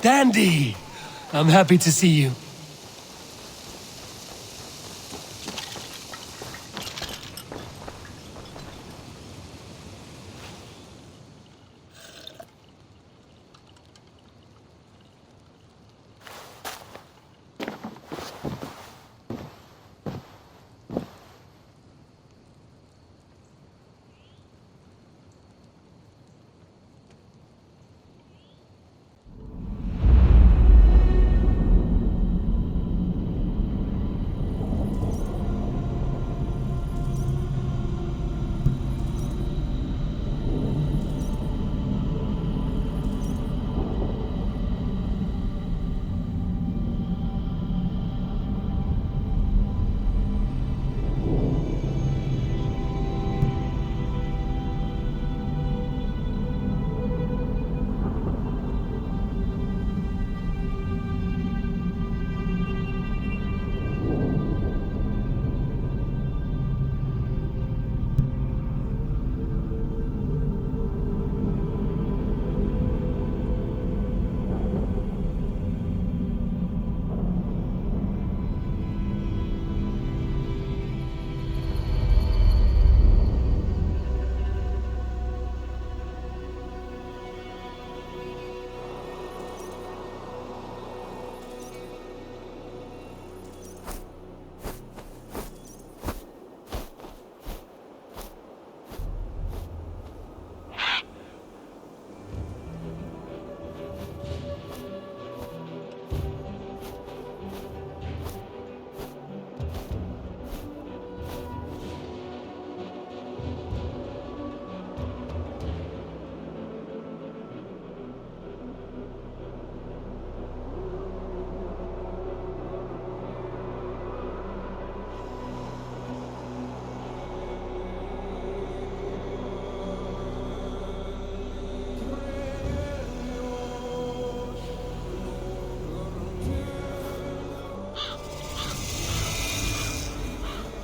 Dandy! I'm happy to see you.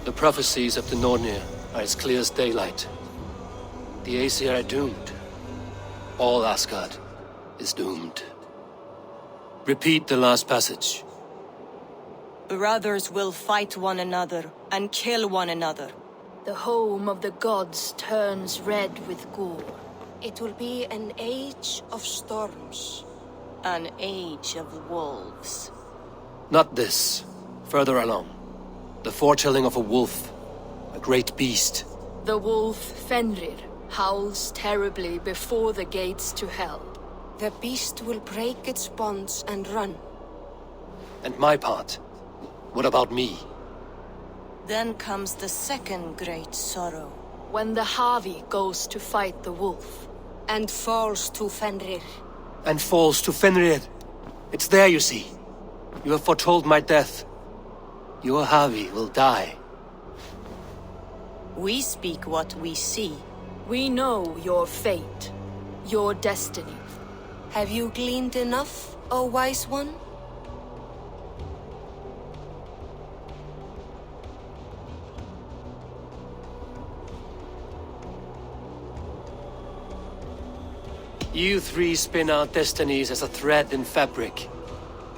The prophecies of the Nornir are as clear as daylight. The Aesir are doomed. All Asgard is doomed. Repeat the last passage. Brothers will fight one another and kill one another. The home of the gods turns red with gore. It will be an age of storms. An age of wolves. Not this. Further along. The foretelling of a wolf. A great beast. The wolf Fenrir howls terribly before the gates to hell. The beast will break its bonds and run. And my part? What about me? Then comes the second great sorrow. When the Havi goes to fight the wolf. And falls to Fenrir. And falls to Fenrir. It's there, you see. You have foretold my death. Your Havi will die. We speak what we see. We know your fate, your destiny. Have you gleaned enough, O wise one? You three spin our destinies as a thread in fabric.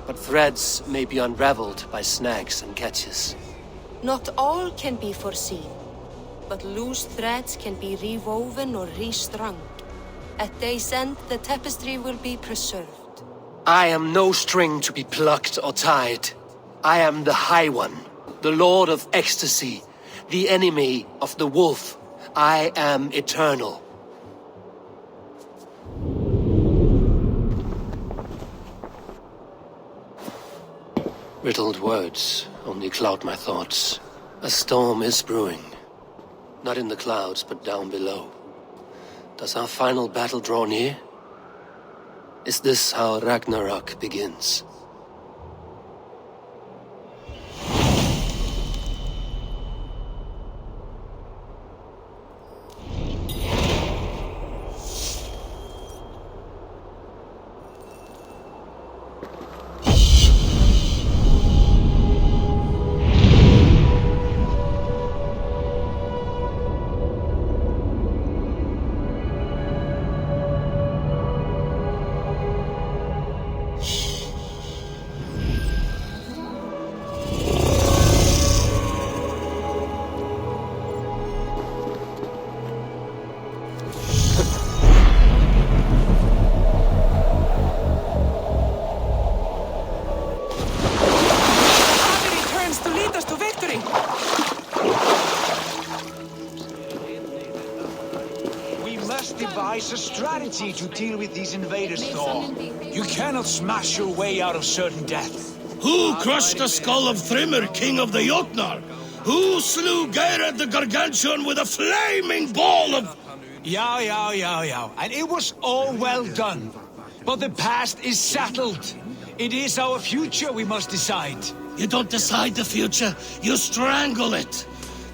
But threads may be unraveled by snags and catches. Not all can be foreseen, but loose threads can be rewoven or restrung. At day's end, the tapestry will be preserved. I am no string to be plucked or tied. I am the High One, the Lord of Ecstasy, the enemy of the wolf. I am eternal. Riddled words only cloud my thoughts. A storm is brewing. Not in the clouds, but down below. Does our final battle draw near? Is this how Ragnarok begins? devise a strategy to deal with these invaders, Thor. You cannot smash your way out of certain death. Who crushed the skull of Thrymr, king of the Jotnar? Who slew Geirad the Gargantuan with a flaming ball of... Yeah. And it was all well done. But the past is settled. It is our future we must decide. You don't decide the future, you strangle it.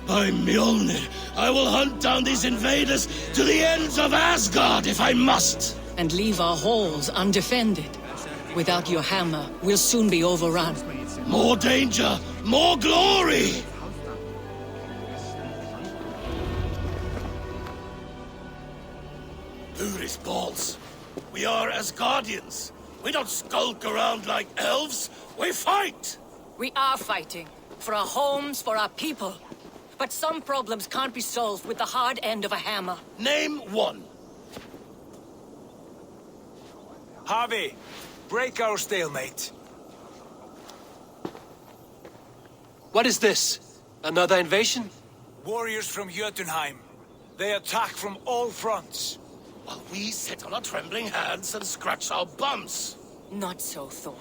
By Mjolnir, I will hunt down these invaders to the ends of Asgard if I must. And leave our halls undefended. Without your hammer, we'll soon be overrun. More danger, more glory! Uri's balls. We are Asgardians. We don't skulk around like elves. We fight! We are fighting. For our homes, for our people. But some problems can't be solved with the hard end of a hammer. Name one. Harvey, break our stalemate. What is this? Another invasion? Warriors from Jotunheim. They attack from all fronts. While we sit on our trembling hands and scratch our bums. Not so, Thor.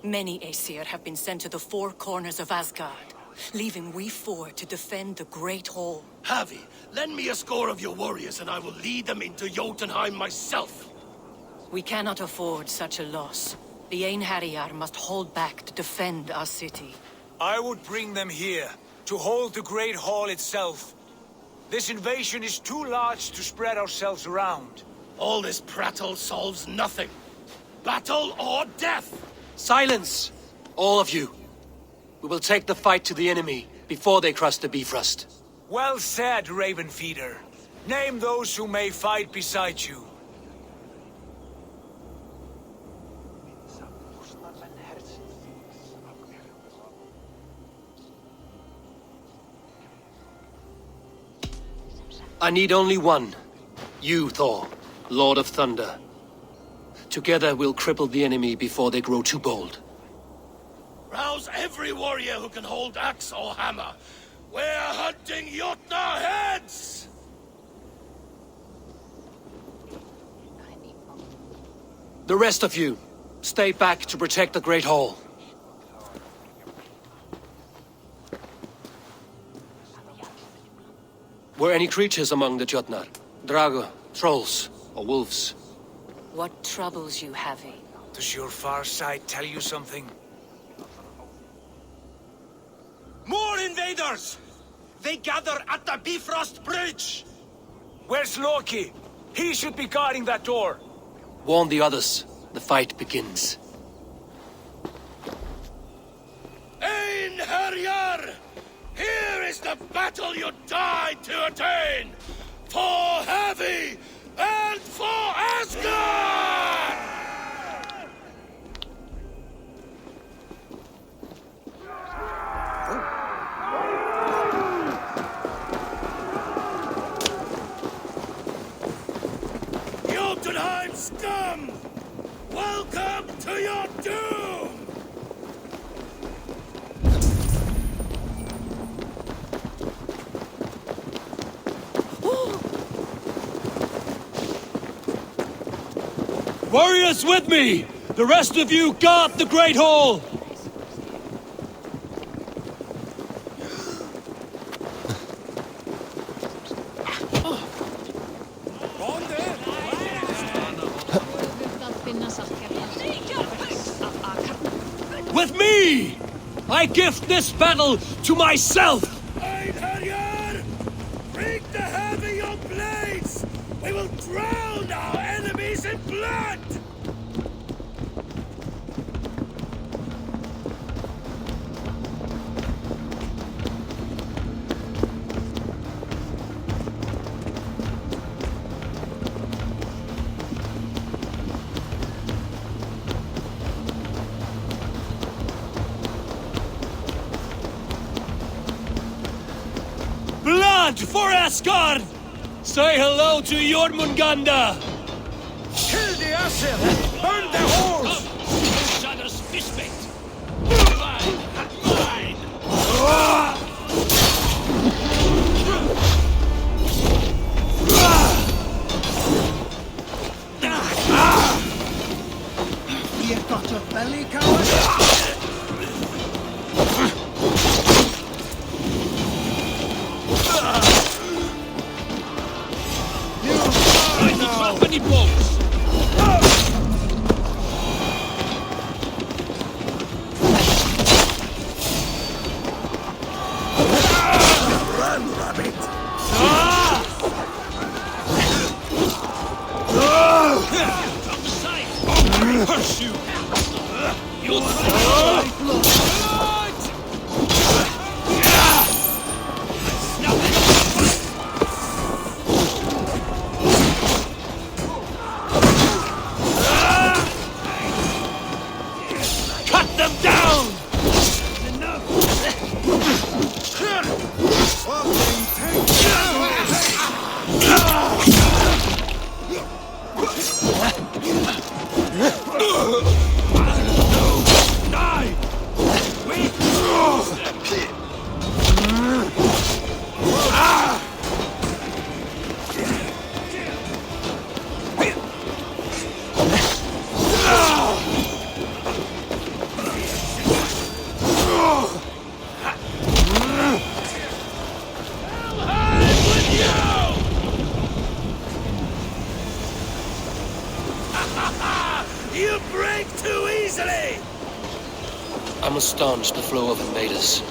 Many Aesir have been sent to the four corners of Asgard, leaving we four to defend the Great Hall. Havi, lend me a score of your warriors and I will lead them into Jotunheim myself. We cannot afford such a loss. The Einherjar must hold back to defend our city. I would bring them here, to hold the Great Hall itself. This invasion is too large to spread ourselves around. All this prattle solves nothing. Battle or death! Silence! All of you. We will take the fight to the enemy before they cross the Bifrost. Well said, Ravenfeeder. Name those who may fight beside you. I need only one. You, Thor, Lord of Thunder. Together we'll cripple the enemy before they grow too bold. Rouse every warrior who can hold axe or hammer. We're hunting Jotnar heads! The rest of you, stay back to protect the Great Hall. Were any creatures among the Jotnar? Drago, trolls, or wolves? What troubles you, Havi? Does your far side tell you something? More invaders! They gather at the Bifrost Bridge! Where's Loki? He should be guarding that door. Warn the others. The fight begins. Einherjar! Here is the battle you died to attain! For Havi and for Asgard! Jotunheim scum! Welcome to your doom! Warriors with me! The rest of you guard the Great Hall! With me! I gift this battle to myself! Einherjar! Bring the heavy your blades! We will drown our enemies in blood! Blood for Asgard! Say hello to Jormungandr! Kill the Asir! Burn their halls! Each other's fistmate! Mine! Mine! staunch the flow of invaders.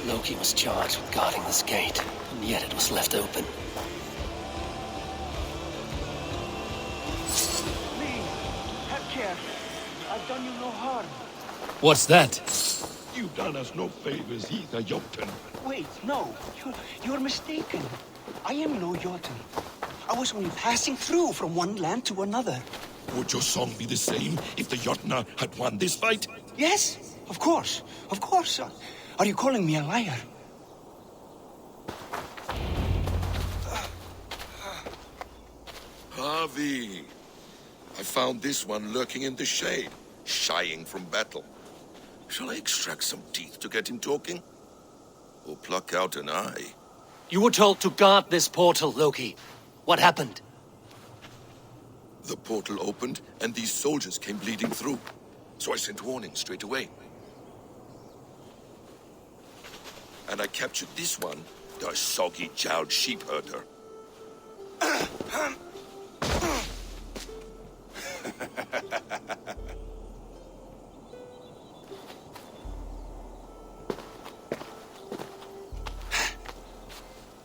Loki was charged with guarding this gate, and yet it was left open. Have care. I've done you no harm. What's that? You've done us no favors either, Jotun. Wait, no. You're mistaken. I am no Jotun. I was only passing through from one land to another. Would your song be the same if the Jotnar had won this fight? Yes, of course. Of course. Are you calling me a liar? Harvey, I found this one lurking in the shade, shying from battle. Shall I extract some teeth to get him talking? Or pluck out an eye? You were told to guard this portal, Loki. What happened? The portal opened, and these soldiers came bleeding through. So I sent warning straight away. And I captured this one, the soggy-jowled sheep herder.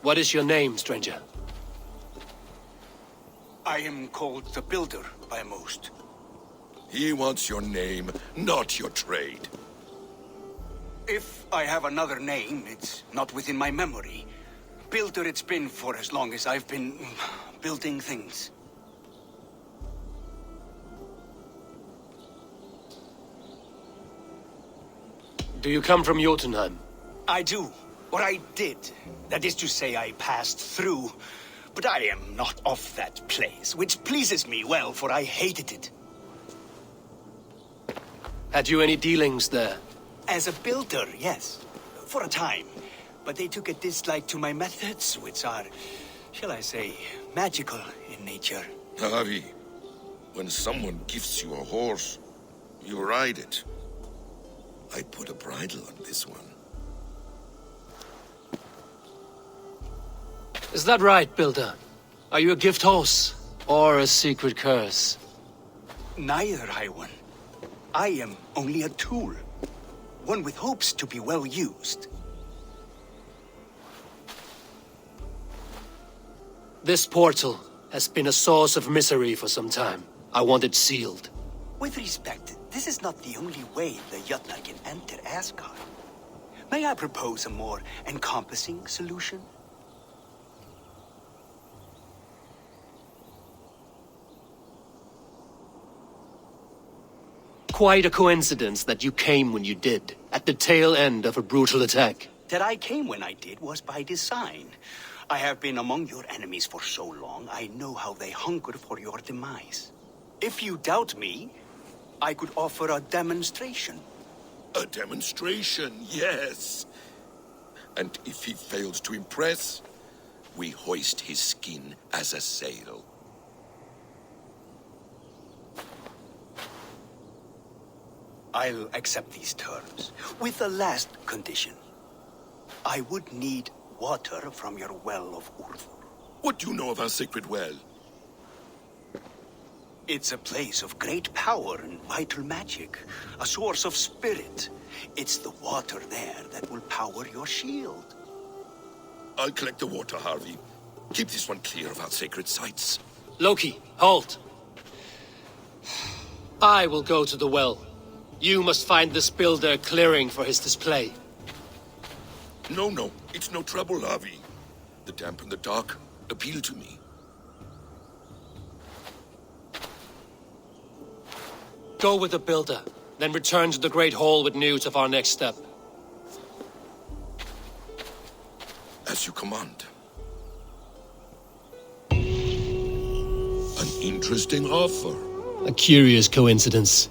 What is your name, stranger? I am called the Builder by most. He wants your name, not your trade. If I have another name, it's not within my memory. Builder it's been for as long as I've been building things. Do you come from Jotunheim? I do. Or I did. That is to say, I passed through. But I am not of that place, which pleases me well, for I hated it. Had you any dealings there? As a builder, yes. For a time. But they took a dislike to my methods, which are, shall I say, magical in nature. Harvey, when someone gifts you a horse, you ride it. I put a bridle on this one. Is that right, Builder? Are you a gift horse? Or a secret curse? Neither, High One. I am only a tool. One with hopes to be well used. This portal has been a source of misery for some time. I want it sealed. With respect, this is not the only way the Jotnar can enter Asgard. May I propose a more encompassing solution? Quite a coincidence that you came when you did, at the tail end of a brutal attack. That I came when I did was by design. I have been among your enemies for so long, I know how they hunger for your demise. If you doubt me, I could offer a demonstration. A demonstration, yes. And if he fails to impress, we hoist his skin as a sail. I'll accept these terms, with the last condition. I would need water from your well of Urthur. What do you know of our sacred well? It's a place of great power and vital magic, a source of spirit. It's the water there that will power your shield. I'll collect the water, Harvey. Keep this one clear of our sacred sites. Loki, halt! I will go to the well. You must find this builder clearing for his display. No, it's no trouble, Harvey. The damp and the dark appeal to me. Go with the builder. Then return to the Great Hall with news of our next step. As you command. An interesting offer. A curious coincidence.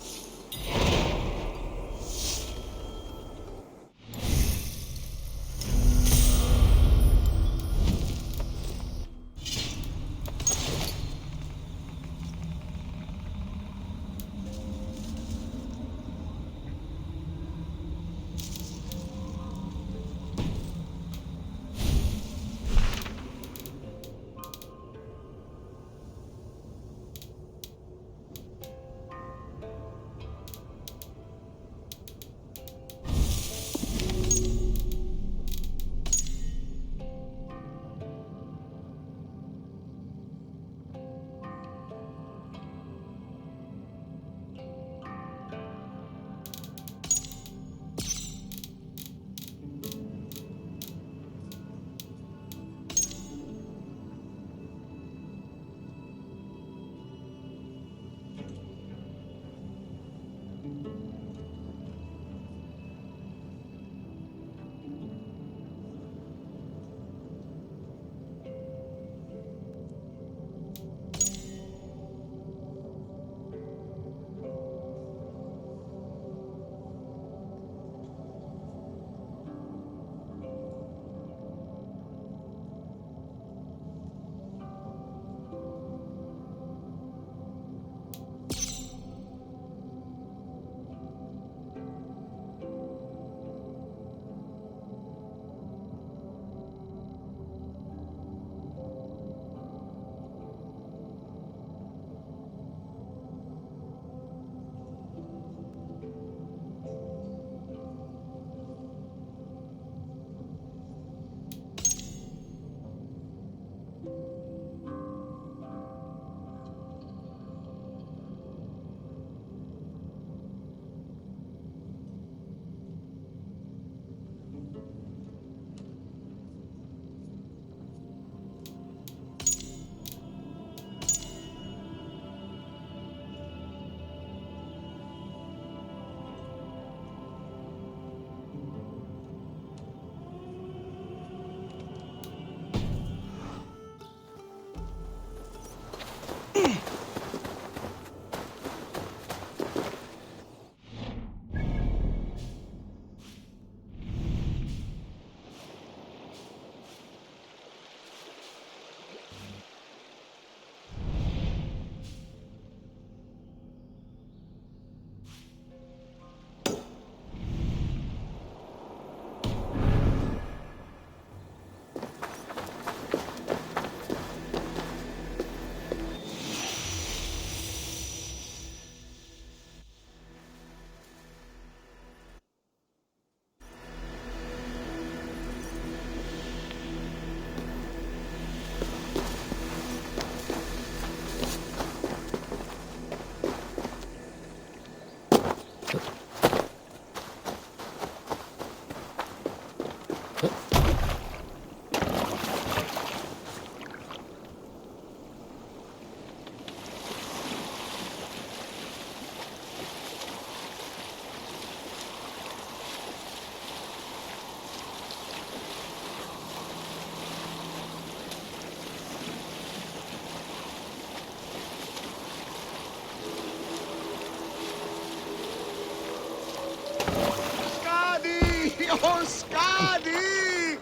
Oh, Skadi!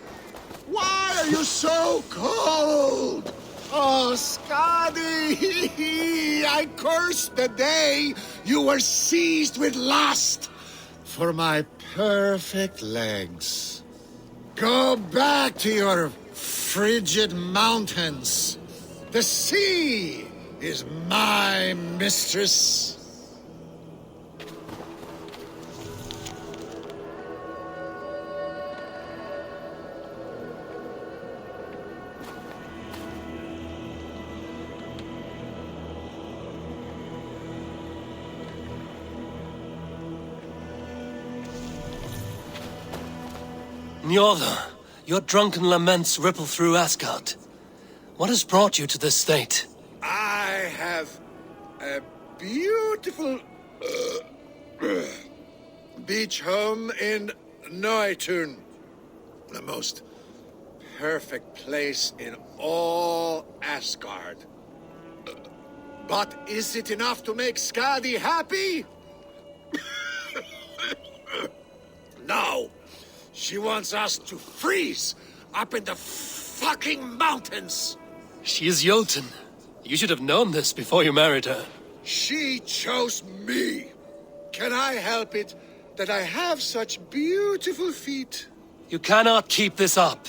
Why are you so cold? Oh, Skadi! I curse the day you were seized with lust for my perfect legs. Go back to your frigid mountains. The sea is my mistress. Njorda, your drunken laments ripple through Asgard. What has brought you to this state? I have a beautiful Beach home in Noitun. The most perfect place in all Asgard. But is it enough to make Skadi happy? No. She wants us to freeze up in the fucking mountains. She is Jotun. You should have known this before you married her. She chose me. Can I help it that I have such beautiful feet? You cannot keep this up.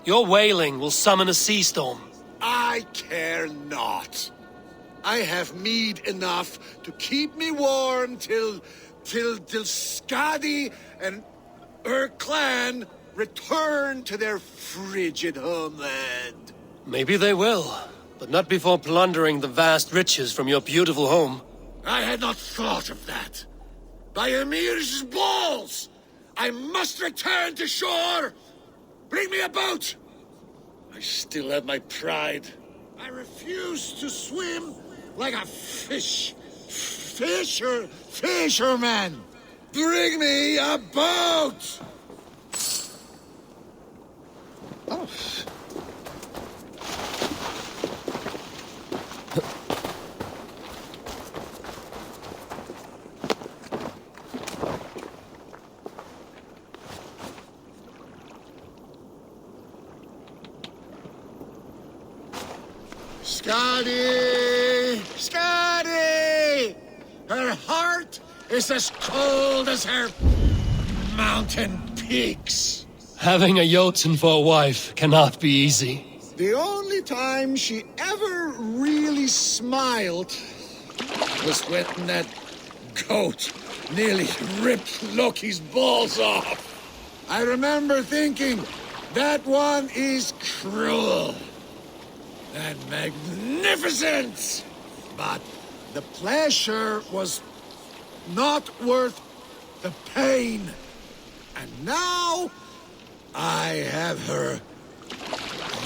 Your wailing will summon a sea storm. I care not. I have mead enough to keep me warm till Skadi and her clan return to their frigid homeland. Maybe they will, but not before plundering the vast riches from your beautiful home. I had not thought of that. By Emir's balls! I must return to shore! Bring me a boat! I still have my pride. I refuse to swim like a fisherman! Bring me a boat! Oh. Skadi! Skadi! Her heart is as cold as her mountain peaks. Having a Jotun for a wife cannot be easy. The only time she ever really smiled was when that goat nearly ripped Loki's balls off. I remember thinking, that one is cruel and magnificent. But the pleasure was not worth the pain. And now I have her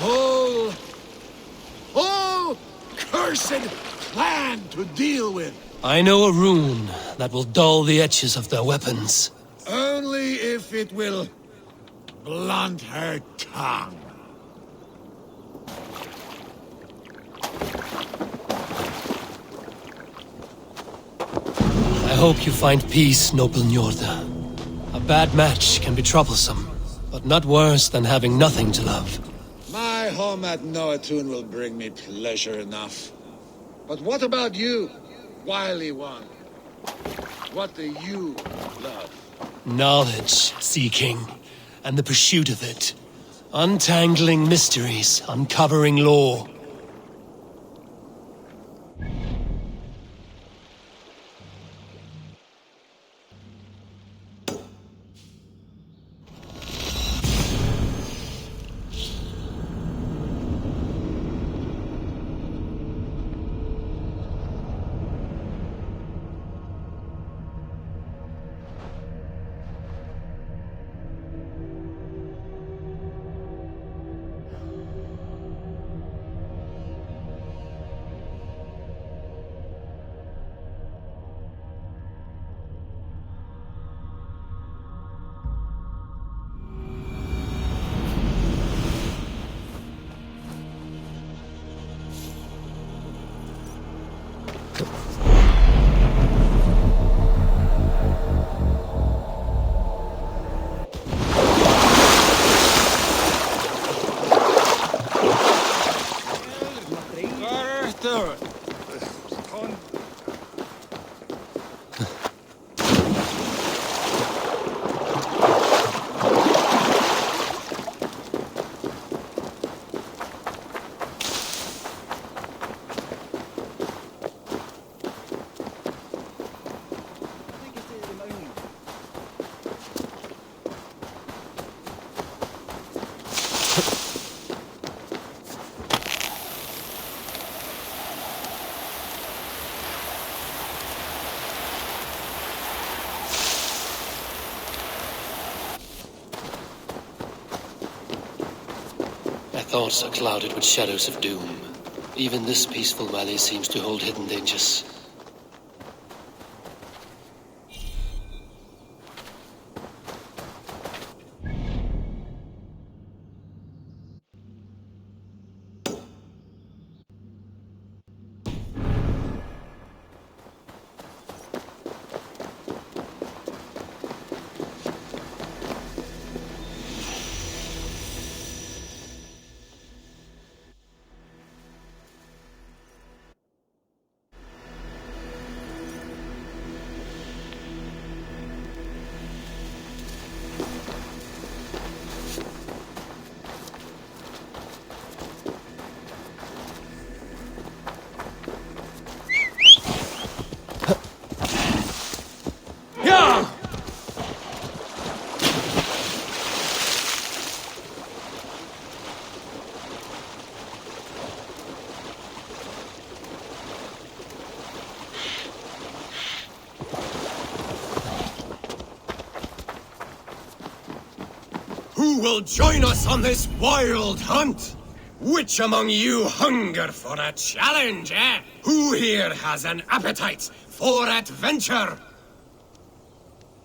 whole cursed clan to deal with. I know a rune that will dull the edges of their weapons. Only if it will blunt her tongue. I hope you find peace, noble Njorda. A bad match can be troublesome, but not worse than having nothing to love. My home at Noatun will bring me pleasure enough. But what about you, wily one? What do you love? Knowledge seeking, and the pursuit of it. Untangling mysteries, uncovering lore. Thoughts are clouded with shadows of doom. Even this peaceful valley seems to hold hidden dangers. Who will join us on this wild hunt? Which among you hunger for a challenge, eh? Who here has an appetite for adventure?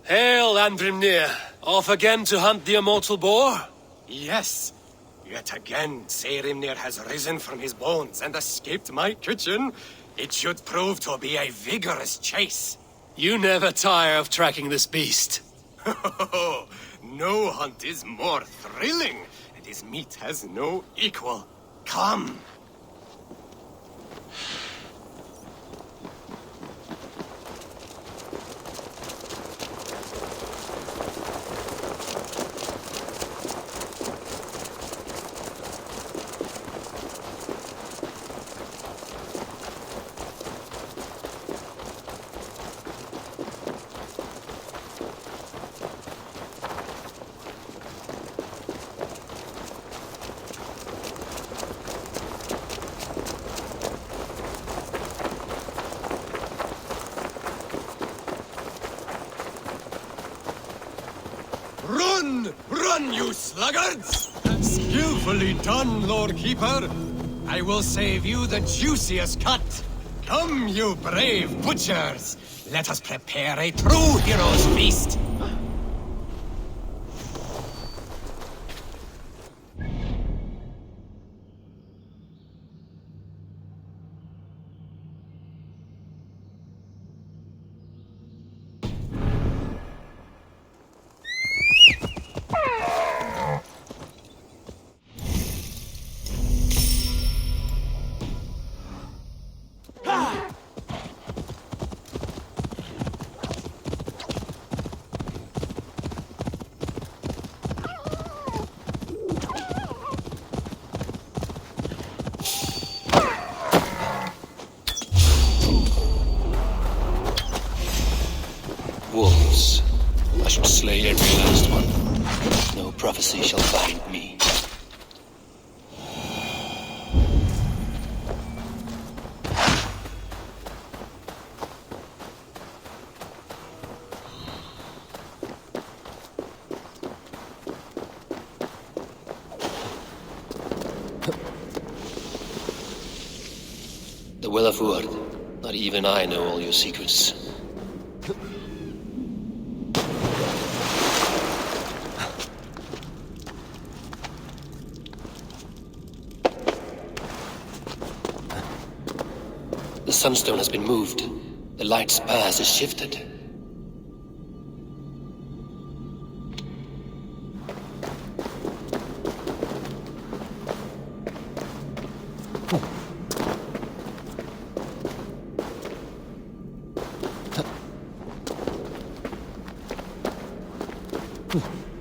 Hail, Andrimnir. Off again to hunt the immortal boar? Yes. Yet again, Seirimnir has risen from his bones and escaped my kitchen. It should prove to be a vigorous chase. You never tire of tracking this beast. No hunt is more thrilling, and his meat has no equal. Come. Run! Run, you sluggards! Skillfully done, Lord Keeper. I will save you the juiciest cut. Come, you brave butchers. Let us prepare a true hero's feast. Wolves. I should slay every last one. No prophecy shall bind me. The Will of Word. Not even I know all your secrets. The sunstone has been moved. The light's path is shifted.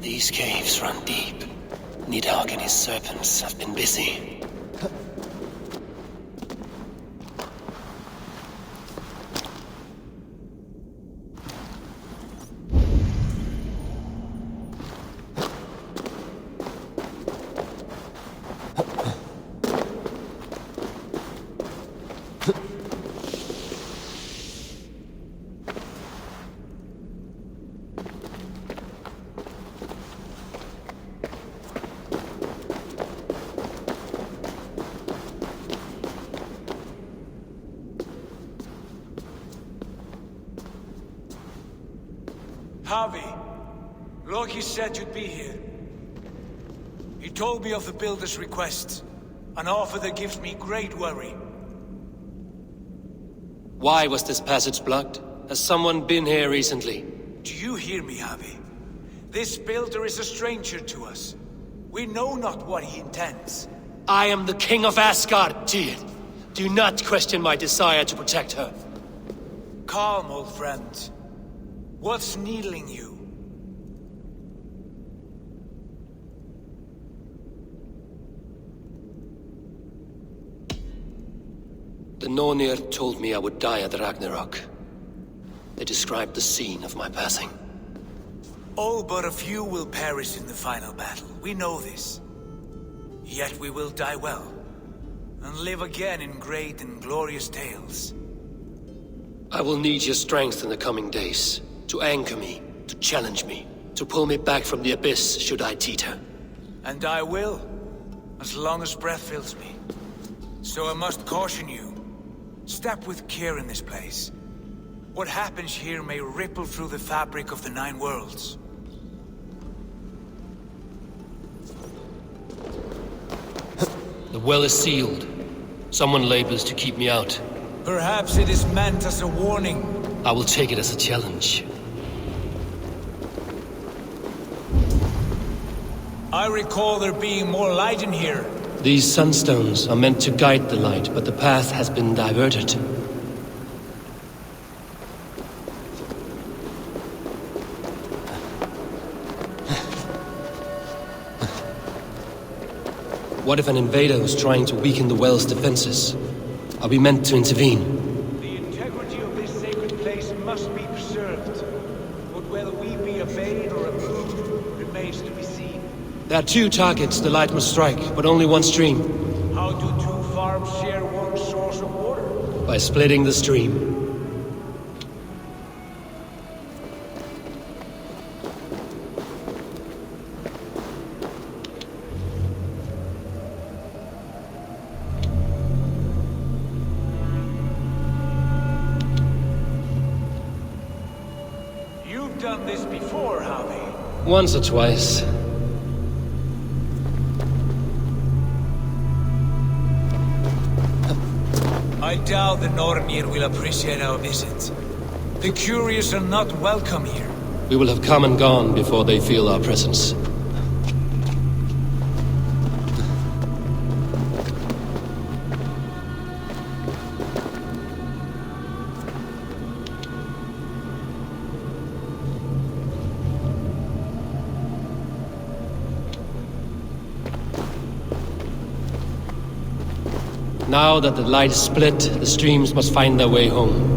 These caves run deep. Nidhogg and his serpents have been busy. Harvey, Loki said you'd be here. He told me of the Builder's request, an offer that gives me great worry. Why was this passage blocked? Has someone been here recently? Do you hear me, Harvey? This Builder is a stranger to us. We know not what he intends. I am the King of Asgard, Tyr. Do not question my desire to protect her. Calm, old friend. What's needling you? The Nornir told me I would die at Ragnarok. They described the scene of my passing. All but a few will perish in the final battle. We know this. Yet we will die well, and live again in great and glorious tales. I will need your strength in the coming days. To anchor me, to challenge me, To pull me back from the abyss, should I teeter. And I will, as long as breath fills me. So I must caution you. Step with care in this place. What happens here may ripple through the fabric of the Nine Worlds. The well is sealed. Someone labors to keep me out. Perhaps it is meant as a warning. I will take it as a challenge. I recall there being more light in here. These sunstones are meant to guide the light, but the path has been diverted. What if an invader was trying to weaken the well's defenses? Are we meant to intervene? The integrity of this sacred place must be preserved. But whether we be obeyed or approved remains to be seen. There are two targets the light must strike, but only one stream. How do two farms share one source of water? By splitting the stream. You've done this before, Javi. Once or twice. I doubt the Nornir will appreciate our visit. The curious are not welcome here. We will have come and gone before they feel our presence. Now that the light is split, the streams must find their way home.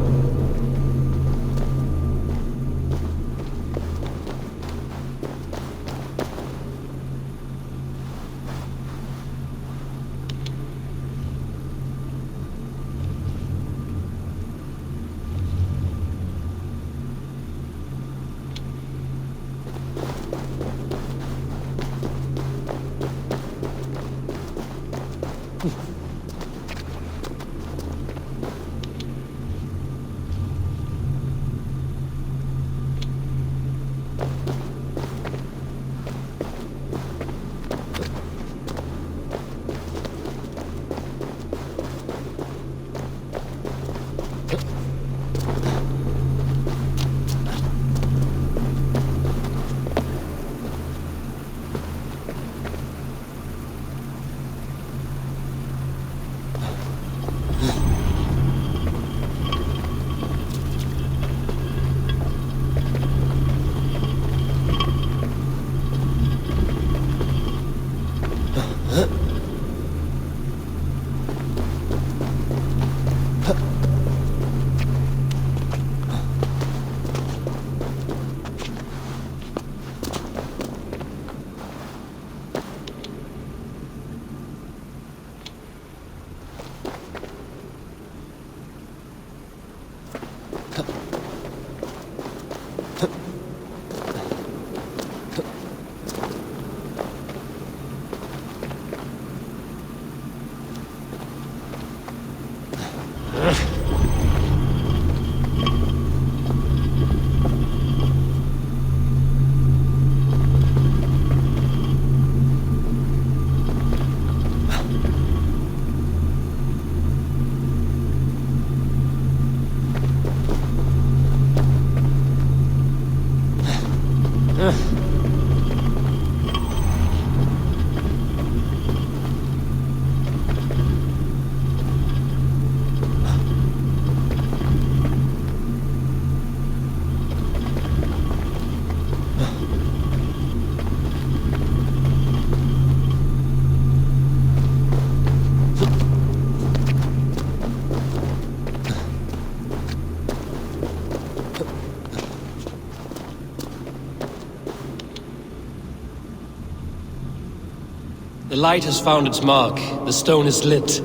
The light has found its mark. The stone is lit.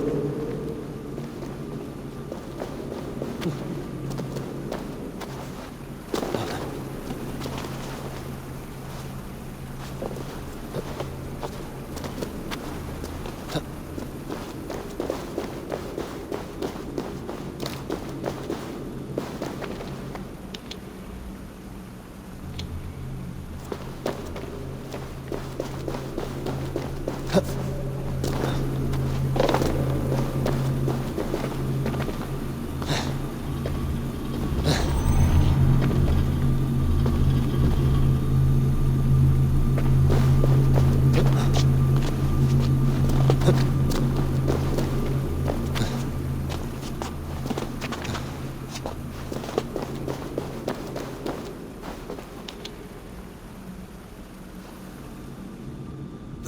The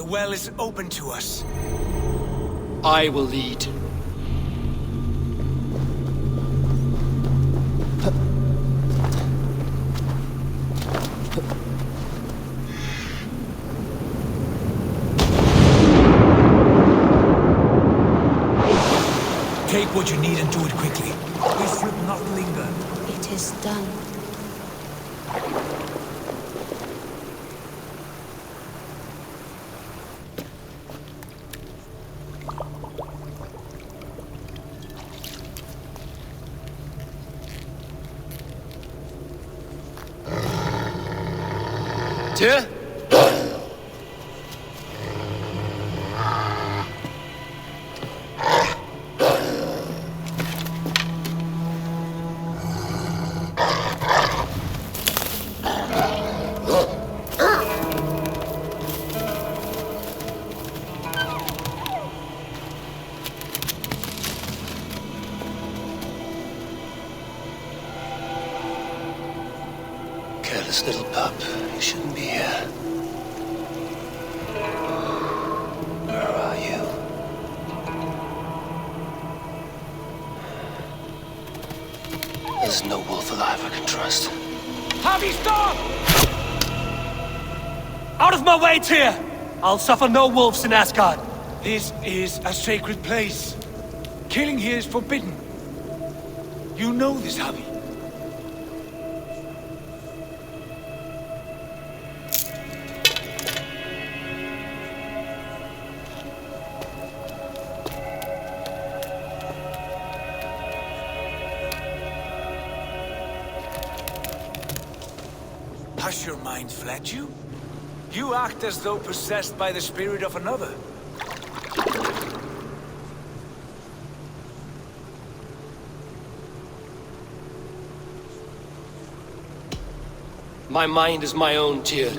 well is open to us. I will lead. Take what you need and do it quickly. We should not linger. It is done. Tyr? Careless little pup. You shouldn't be here. Where are you? There's no wolf alive I can trust. Harvey, stop! Out of my way, Tyr! I'll suffer no wolves in Asgard. This is a sacred place. Killing here is forbidden. You know this, Harvey. Has your mind fled you? You act as though possessed by the spirit of another. My mind is my own, Tyr.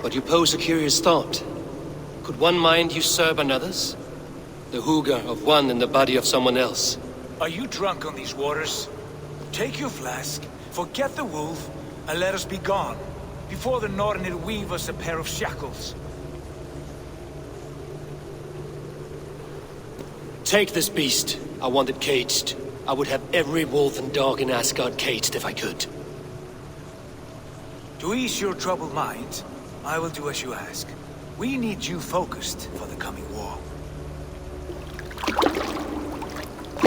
But you pose a curious thought. Could one mind usurp another's? The hooga of one in the body of someone else. Are you drunk on these waters? Take your flask, forget the wolf, and let us be gone, before the Nornir weave us a pair of shackles. Take this beast. I want it caged. I would have every wolf and dog in Asgard caged if I could. To ease your troubled mind, I will do as you ask. We need you focused for the coming war.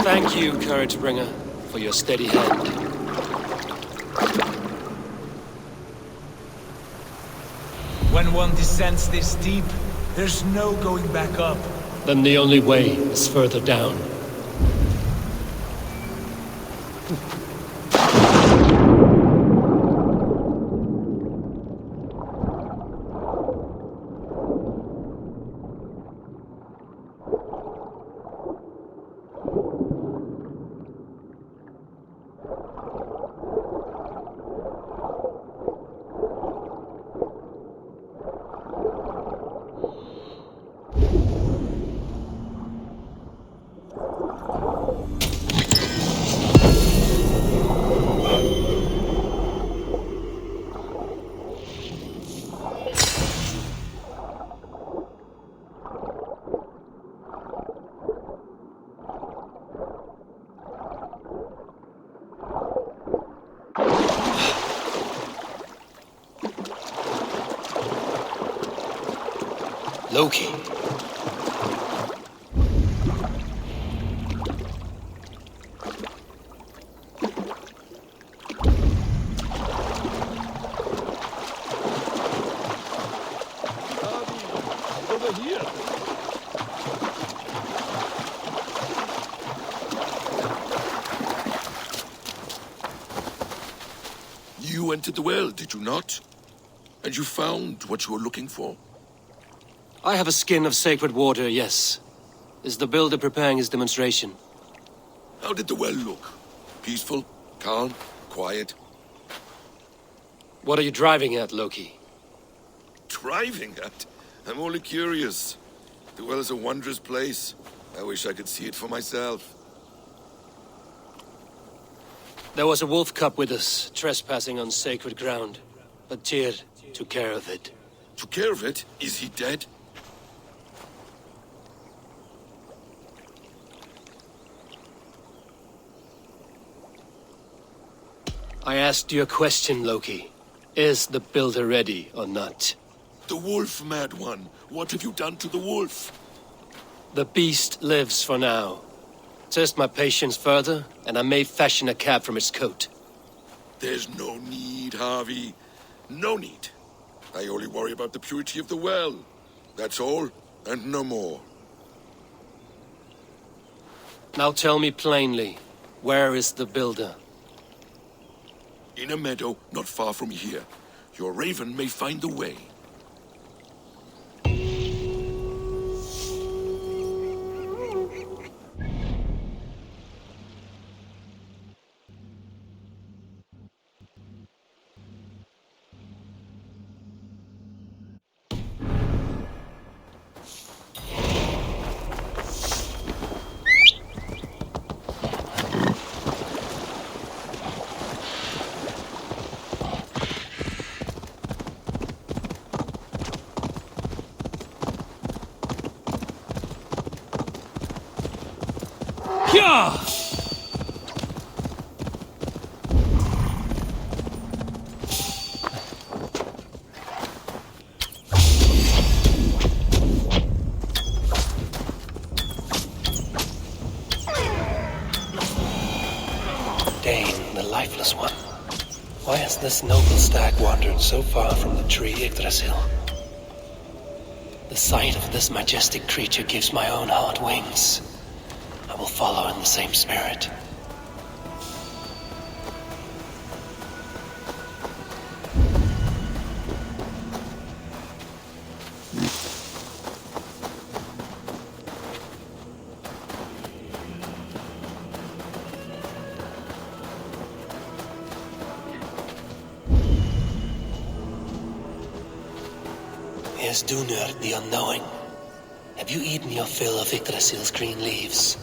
Thank you, Courage Bringer, for your steady hand. When one descends this deep, there's no going back up. Then the only way is further down. Loki. Over here. You entered the well, did you not? And you found what you were looking for? I have a skin of sacred water, yes. Is the builder preparing his demonstration? How did the well look? Peaceful? Calm? Quiet? What are you driving at, Loki? Driving at? I'm only curious. The well is a wondrous place. I wish I could see it for myself. There was a wolf cub with us, trespassing on sacred ground. But Tyr took care of it. Took care of it? Is he dead? I asked you a question, Loki. Is the builder ready or not? The wolf, mad one. What have you done to the wolf? The beast lives for now. Test my patience further, and I may fashion a cap from its coat. There's no need, Harvey. No need. I only worry about the purity of the well. That's all, and no more. Now tell me plainly, where is the builder? In a meadow not far from here. Your raven may find the way. Yeah! Dane, the lifeless one. Why has this noble stag wandered so far from the tree Yggdrasil? The sight of this majestic creature gives my own heart wings. I will follow in the same spirit. Here's Dunur, the unknowing. Have you eaten your fill of Yggdrasil's green leaves?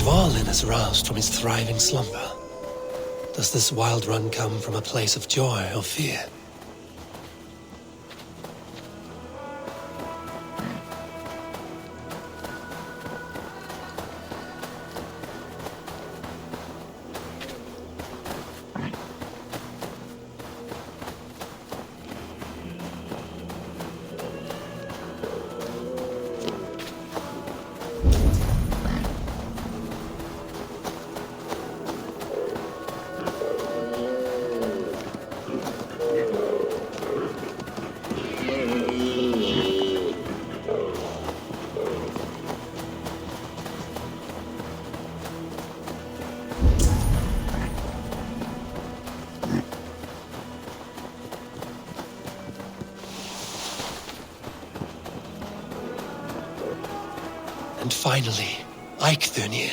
Dvalin is roused from his thriving slumber. Does this wild run come from a place of joy or fear? And finally, Eikthunir,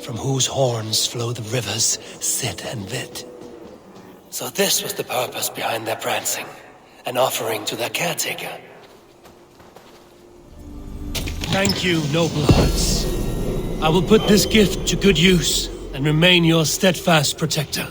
from whose horns flow the rivers Sid and Vid. So this was the purpose behind their prancing, an offering to their caretaker. Thank you, noble hearts. I will put this gift to good use and remain your steadfast protector.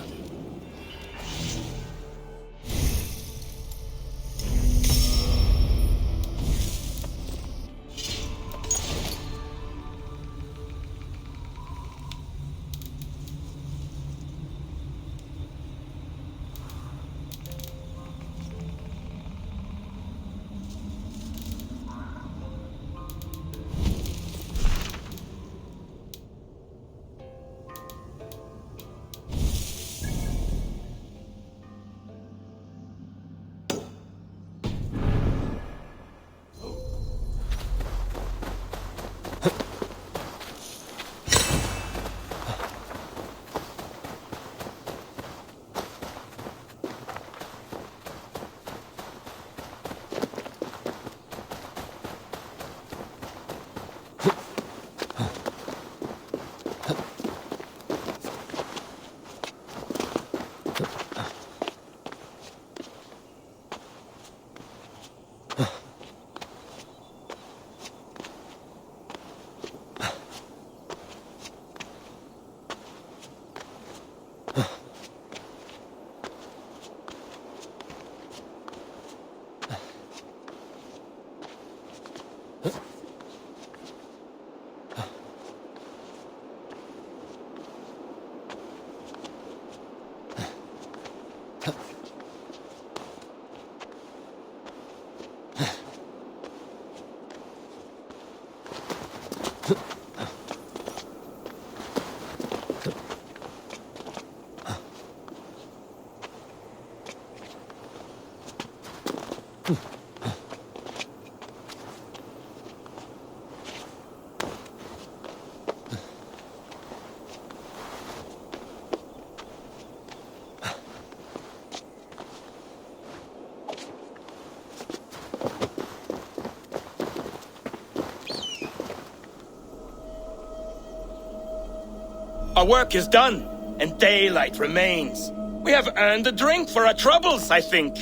Our work is done, and daylight remains. We have earned a drink for our troubles, I think.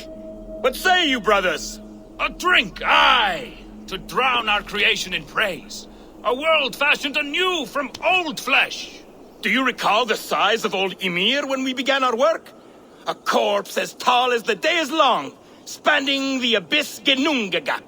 What say you, brothers? A drink, aye! To drown our creation in praise. A world fashioned anew from old flesh. Do you recall the size of old Ymir when we began our work? A corpse as tall as the day is long, spanning the abyss Ginnungagap.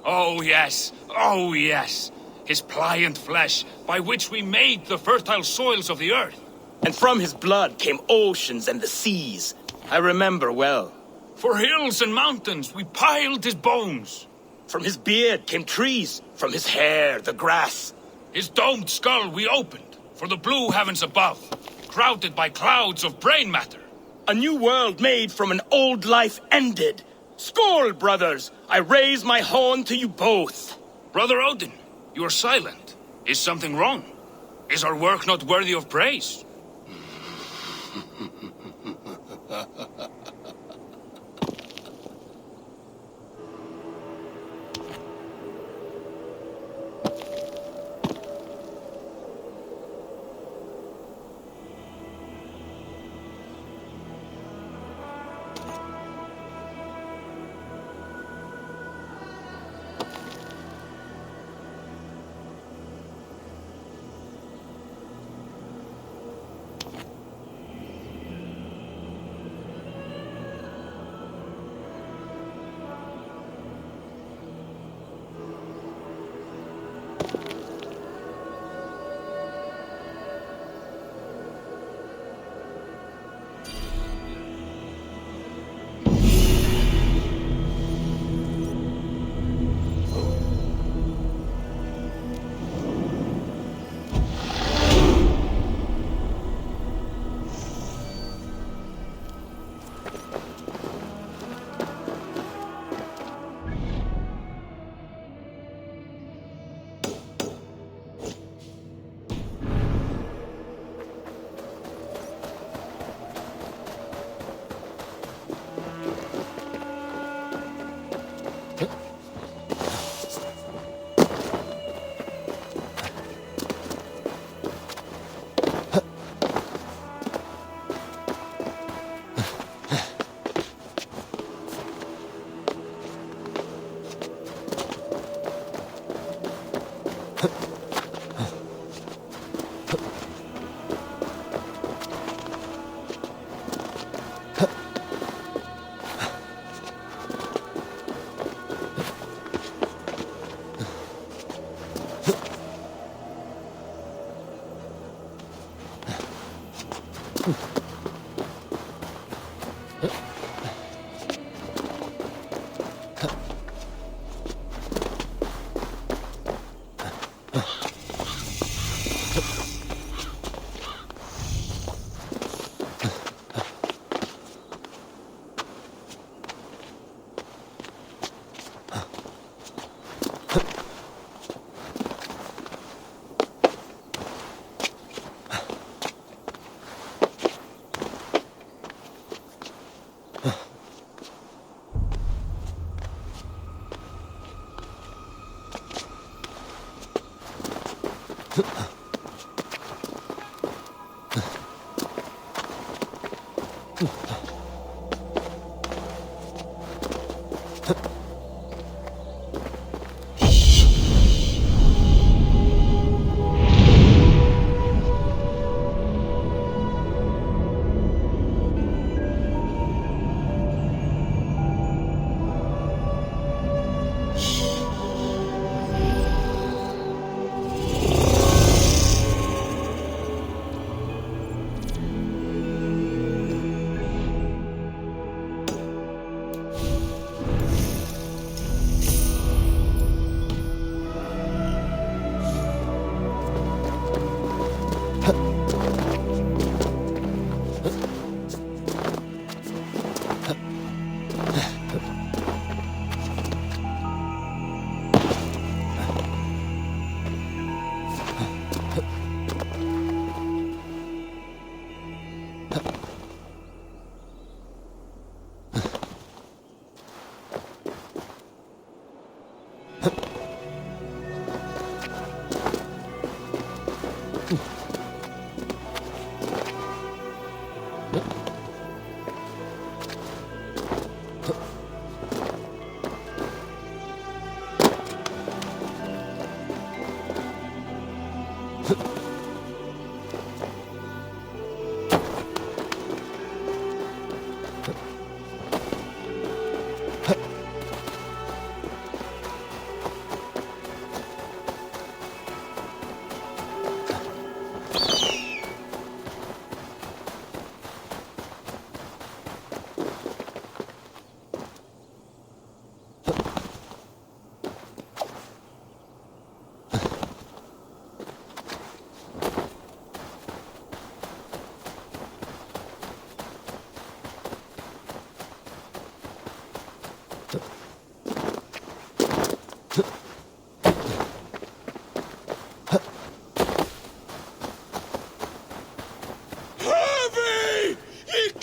Oh yes, oh yes. His pliant flesh, by which we made the fertile soils of the earth. And from his blood came oceans and the seas. I remember well. For hills and mountains we piled his bones. From his beard came trees, from his hair the grass. His domed skull we opened, for the blue heavens above, crowded by clouds of brain matter. A new world made from an old life ended. Skål, brothers! I raise my horn to you both. Brother Odin, you are silent. Is something wrong? Is our work not worthy of praise?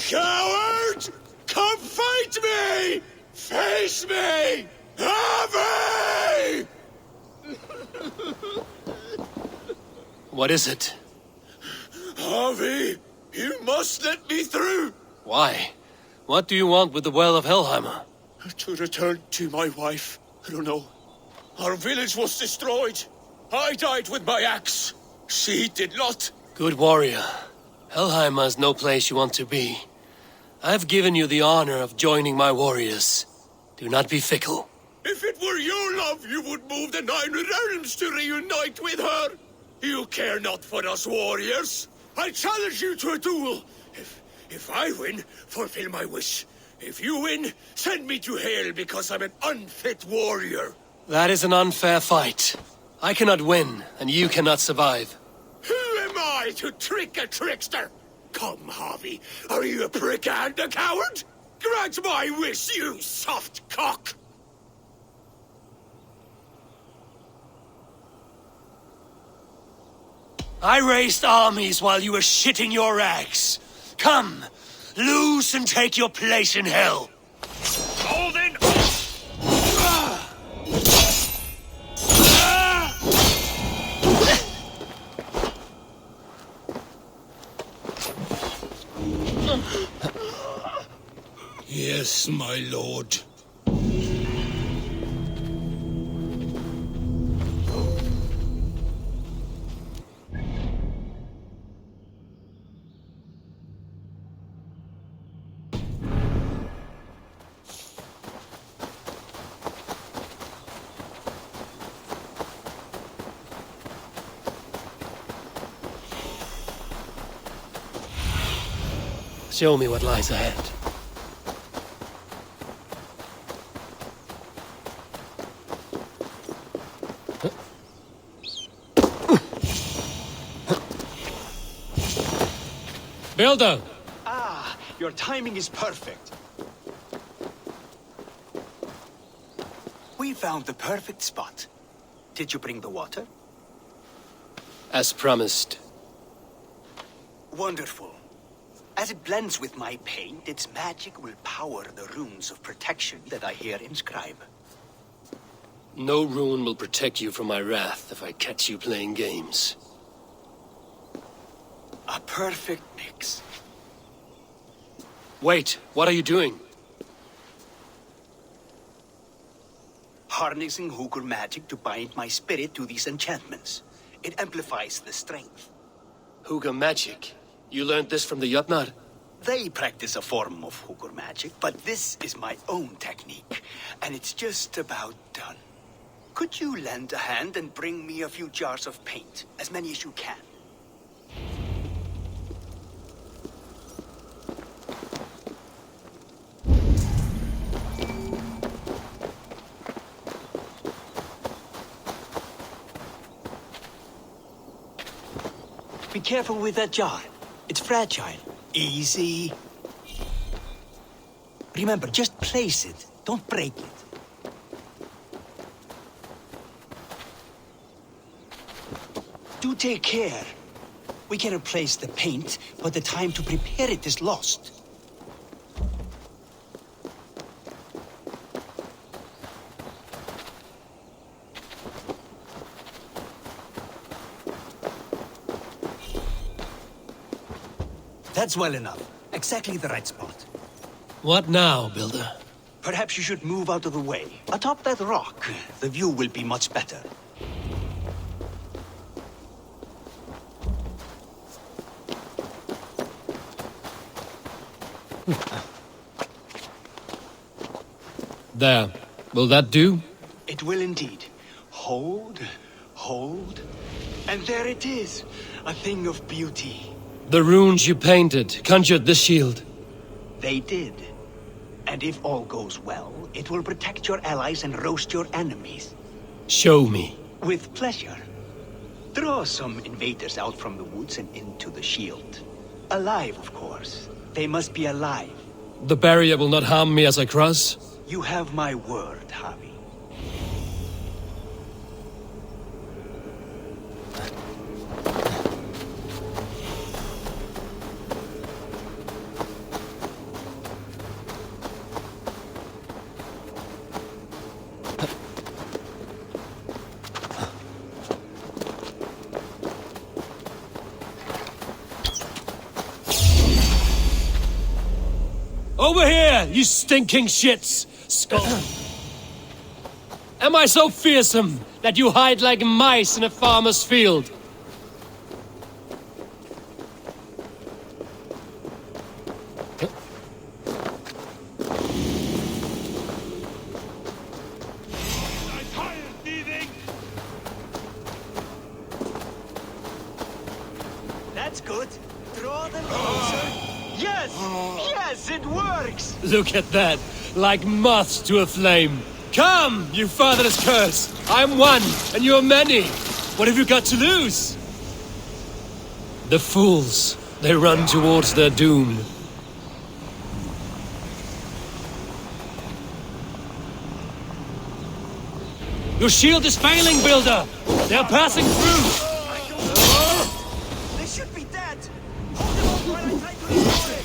Coward! Come fight me! Face me! Harvey! What is it? Harvey, you must let me through! Why? What do you want with the Well of Helheimer? To return to my wife. I don't know. Our village was destroyed. I died with my axe. She did not. Good warrior. Helheimer is no place you want to be. I've given you the honor of joining my warriors. Do not be fickle. If it were your love, you would move the 9 realms to reunite with her. You care not for us warriors. I challenge you to a duel. If I win, fulfill my wish. If you win, send me to hell because I'm an unfit warrior. That is an unfair fight. I cannot win, and you cannot survive. Who am I to trick a trickster? Come, Harvey. Are you a prick and a coward? Grant my wish, you soft cock! I raised armies while you were shitting your rags. Come, loose and take your place in hell. Hold in! Yes, my lord. Show me what lies ahead. Builder! Ah, your timing is perfect. We found the perfect spot. Did you bring the water? As promised. Wonderful. As it blends with my paint, its magic will power the runes of protection that I here inscribe. No rune will protect you from my wrath if I catch you playing games. A perfect mix. Wait, what are you doing? Harnessing Hugr magic to bind my spirit to these enchantments. It amplifies the strength. Hugr magic? You learned this from the Jotnar? They practice a form of Hugr magic, but this is my own technique, and it's just about done. Could you lend a hand and bring me a few jars of paint? As many as you can. Be careful with that jar. It's fragile. Easy. Remember, just place it. Don't break it. Do take care. We can replace the paint, but the time to prepare it is lost. That's well enough. Exactly the right spot. What now, Builder? Perhaps you should move out of the way. Atop that rock, the view will be much better. There. Will that do? It will indeed. Hold, hold, and there it is. A thing of beauty. The runes you painted conjured the shield. They did. And if all goes well, it will protect your allies and roast your enemies. Show me. With pleasure. Draw some invaders out from the woods and into the shield. Alive, of course. They must be alive. The barrier will not harm me as I cross? You have my word, Javi. Over here, you stinking shits! Skull. Am I so fearsome that you hide like mice in a farmer's field? That's good. Draw them closer. Yes! Yes, it works! Look at that, like moths to a flame. Come, you fatherless curse! I'm one, and you're many. What have you got to lose? The fools, they run towards their doom. Your shield is failing, Builder! They're passing through! They should be dead! Hold them off while I try to restore it!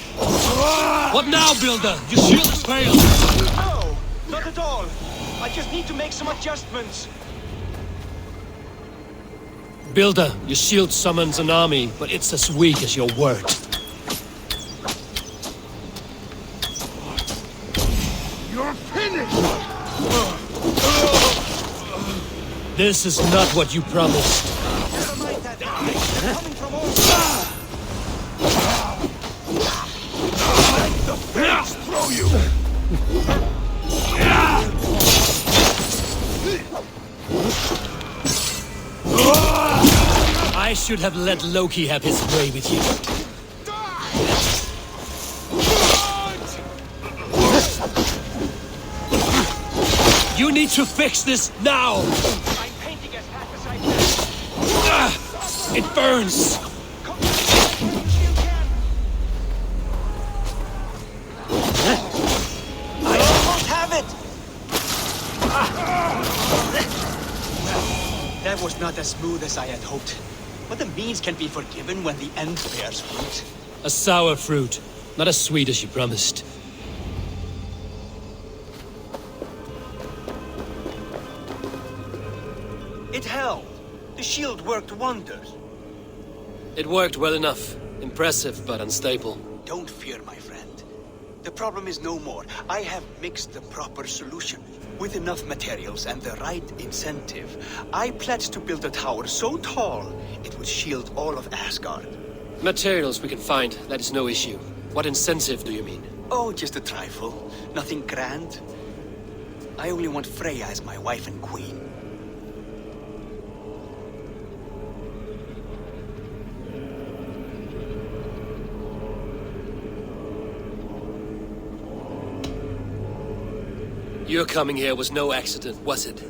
What now, Builder? Your shield has failed! No! Not at all! I just need to make some adjustments. Builder, your shield summons an army, but it's as weak as your word. You're finished! This is not what you promised. Never mind that. They're coming from all sides. Let the face throw you! I should have let Loki have his way with you. You need to fix this now! I'm painting as fast as I can. It burns! I almost have it! That was not as smooth as I had hoped. But the means can be forgiven when the end bears fruit. A sour fruit, not as sweet as you promised. It held. The shield worked wonders. It worked well enough. Impressive, but unstable. Don't fear, my friend. The problem is no more. I have mixed the proper solution. With enough materials and the right incentive, I pledge to build a tower so tall, it would shield all of Asgard. Materials we can find, that is no issue. What incentive do you mean? Oh, just a trifle. Nothing grand. I only want Freya as my wife and queen. Your coming here was no accident, was it?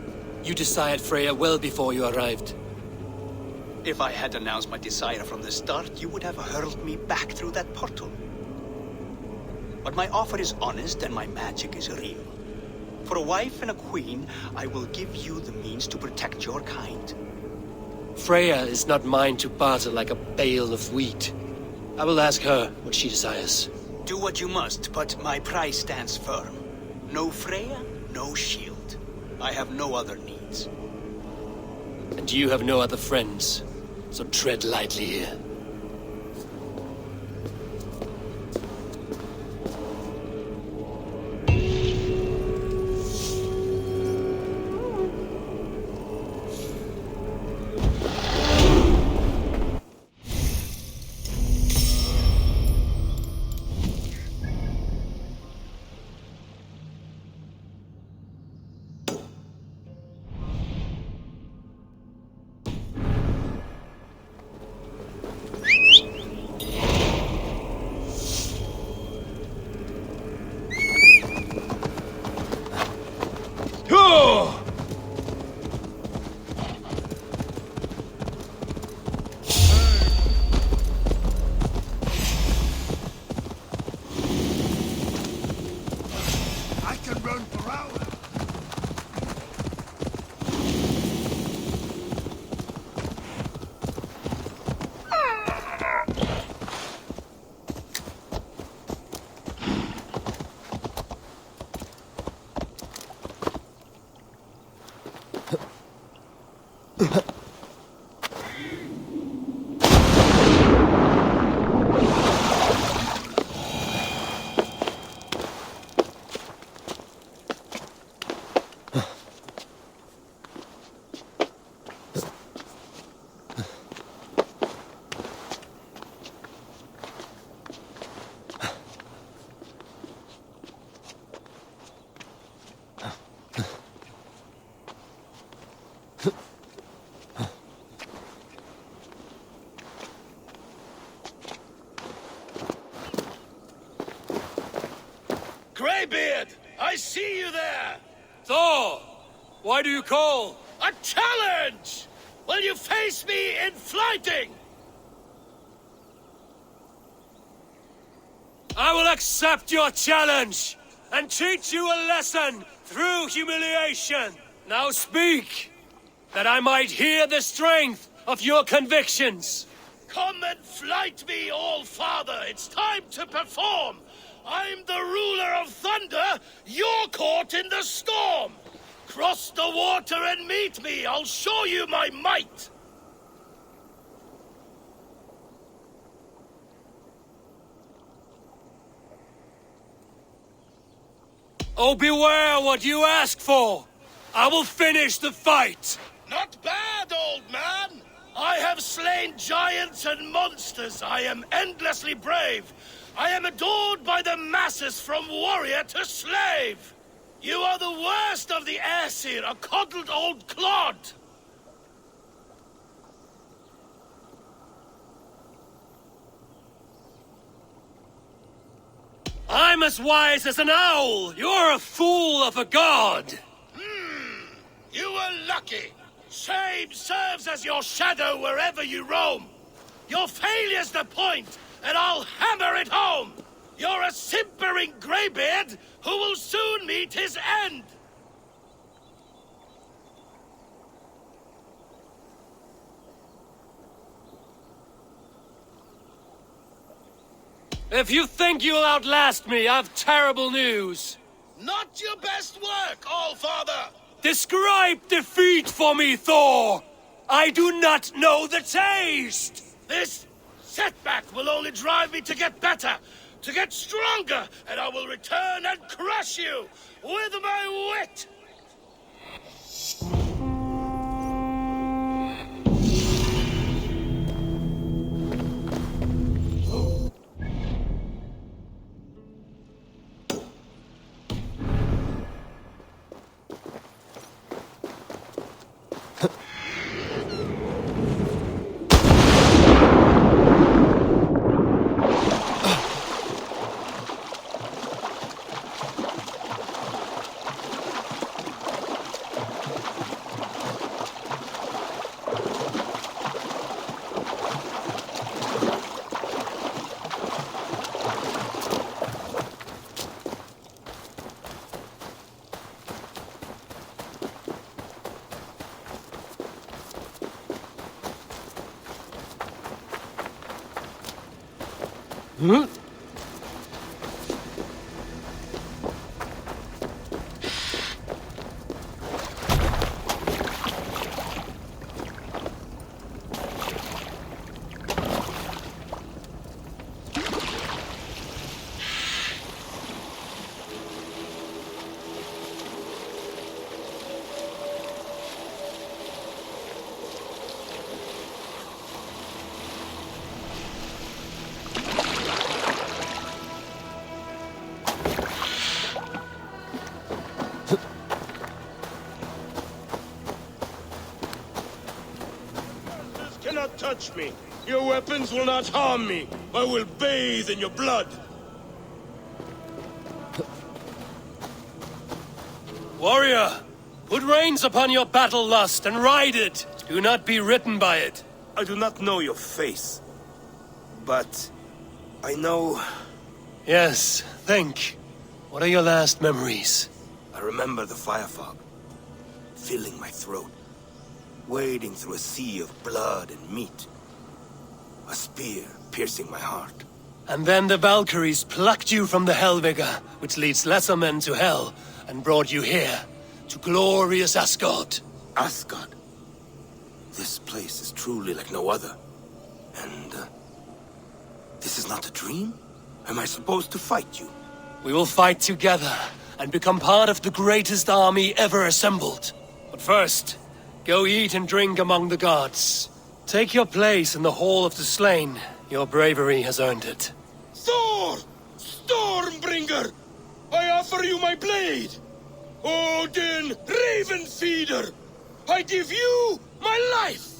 You desired Freya well before you arrived. If I had announced my desire from the start, you would have hurled me back through that portal. But my offer is honest and my magic is real. For a wife and a queen, I will give you the means to protect your kind. Freya is not mine to barter like a bale of wheat. I will ask her what she desires. Do what you must, but my price stands firm. No Freya, no shield. I have no other needs. And you have no other friends, so tread lightly here. Greybeard! I see you there! Thor! Why do you call? A challenge! Will you face me in fighting? I will accept your challenge and teach you a lesson through humiliation. Now speak, that I might hear the strength of your convictions. Come and flight me, All-Father! It's time to perform! I'm the ruler of thunder, you're caught in the storm! Cross the water and meet me, I'll show you my might! Oh, beware what you ask for! I will finish the fight! Not bad, old man! I have slain giants and monsters, I am endlessly brave! I am adored by the masses from warrior to slave! You are the worst of the Aesir, a coddled old clod! I'm as wise as an owl! You're a fool of a god! lucky. Shame serves as your shadow wherever you roam. Your failure's the point, and I'll hammer it home. You're a simpering greybeard who will soon meet his end. If you think you'll outlast me, I've terrible news. Not your best work, Allfather. Describe defeat for me, Thor! I do not know the taste! This setback will only drive me to get better, to get stronger, and I will return and crush you with my wit! Huh? Cannot touch me. Your weapons will not harm me. I will bathe in your blood. Warrior, put reins upon your battle lust and ride it. Do not be ridden by it. I do not know your face, but I know... Yes, think. What are your last memories? I remember the fire fog, filling my throat, wading through a sea of blood and meat. A spear piercing my heart. And then the Valkyries plucked you from the Helvigr, which leads lesser men to hell, and brought you here, to glorious Asgard. Asgard? This place is truly like no other. And, this is not a dream? Am I supposed to fight you? We will fight together, and become part of the greatest army ever assembled. But first, go eat and drink among the gods. Take your place in the Hall of the Slain. Your bravery has earned it. Thor! Stormbringer! I offer you my blade! Odin, Raven Feeder! I give you my life!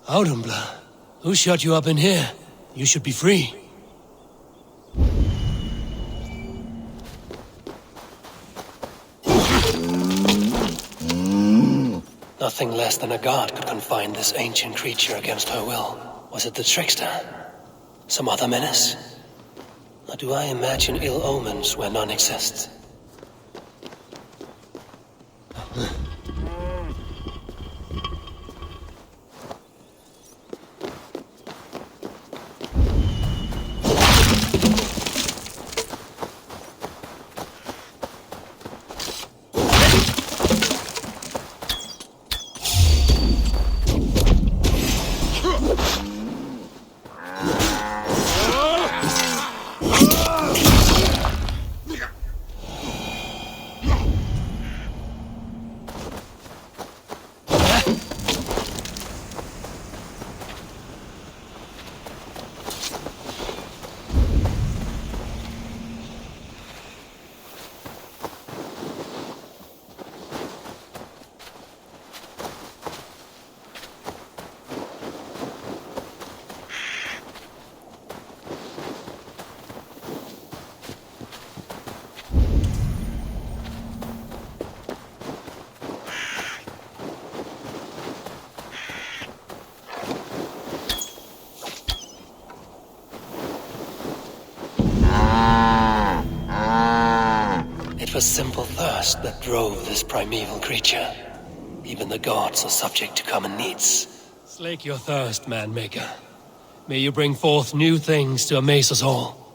Audumbla, who shut you up in here? You should be free. Nothing less than a god could confine this ancient creature against her will. Was it the trickster? Some other menace? Or do I imagine ill omens where none exist? It was simple thirst that drove this primeval creature. Even the gods are subject to common needs. Slake your thirst, man-maker. May you bring forth new things to amaze us all.